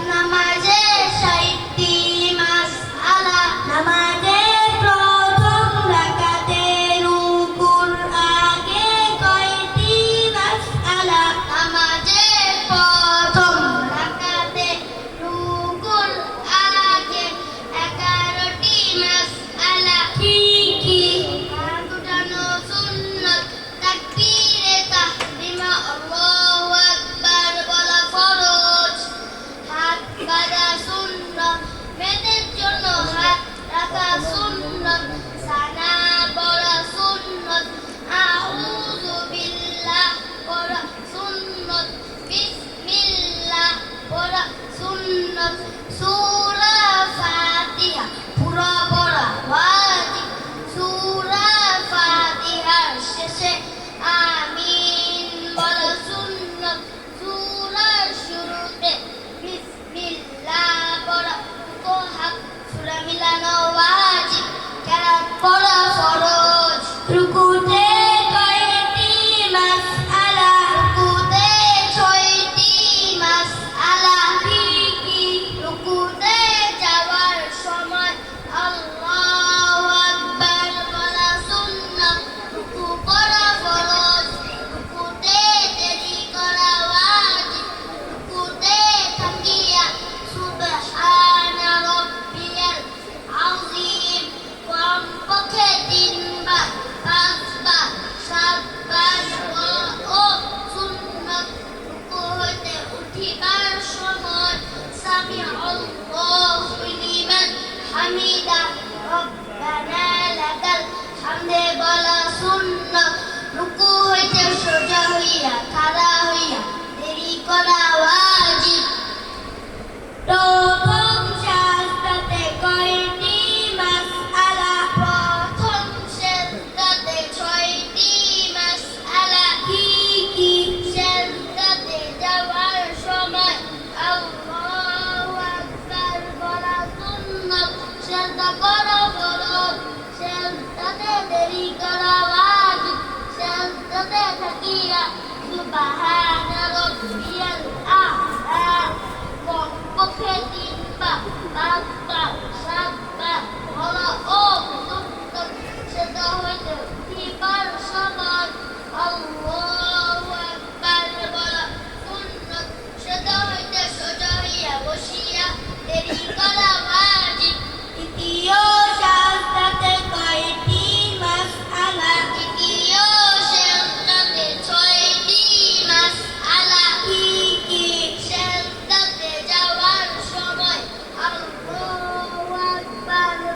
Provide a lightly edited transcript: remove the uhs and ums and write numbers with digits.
নামাজে ৬০টি মাসআলা নামাজের প্রথম রাকাতে রুকুর আগে কয়টি মাসআলা নামাজের প্রথম রাকাতে রুকুর আগে 11টি মাসআলা কি কি হাত উঠানো সুন্নাত তাকবীরে তাহরিমা আল্লাহু আকবার বলা ফরজ হাত বাঁধা সুন্নাত মেয়েদের জন্য হাত রাখা সুন্নাত সানা পড়া সুন্নাত আউযু বিল্লাহ পড়া সুন্নাত বিসমিল্লাহ পড়া সুন্নাত সূরা ফাতিহা পুরো পড়া ওয়াজিব সূরা ফাতিহার শেষে আমিন বলা সুন্নাত সূরার শুরুতে বিসমিল্লাহ পড়া মুস্তাহাব সূরা মিলানো ওয়াজিব কেরাত পড়া ফরজ রুকুতে কয়টি মাসআলা রুকুতে ৬টি মাসআলা কি কি রুকুতে যাওয়ার সময় আল্লাহু আকবার বলা সুন্নাত রুকু করা ফরজ রুকুতে দেরি করা ওয়াজিব রুকুতে থাকিয়া সুবহানা রাব্বিয়াল আযীম কমপক্ষে ৩ বার ৫ বার ৭ বার ও সুন্নাত রুকু হইতে উঠিবার সময় সামি আল্লাহু লিমান হামিদা রব্বানা লাকাল হামদে বলা সুন্নাত রুকু হইতে সোজা হইয়া খাড়া হইয়া দেরি করা ওয়াজিব প্রথম সাজদাতে কয়টি মাসআলা প্রথম সাজদাতে ৬টি মাসআলা কি কি সাজদাতে যাওয়ার সময় আল্লাহু আকবার বলা সুন্নাত সাজদা করা ফরজ সাজদাতে দেরি করা ওয়াজিব সাজদাতে থাকিয়া সুবহান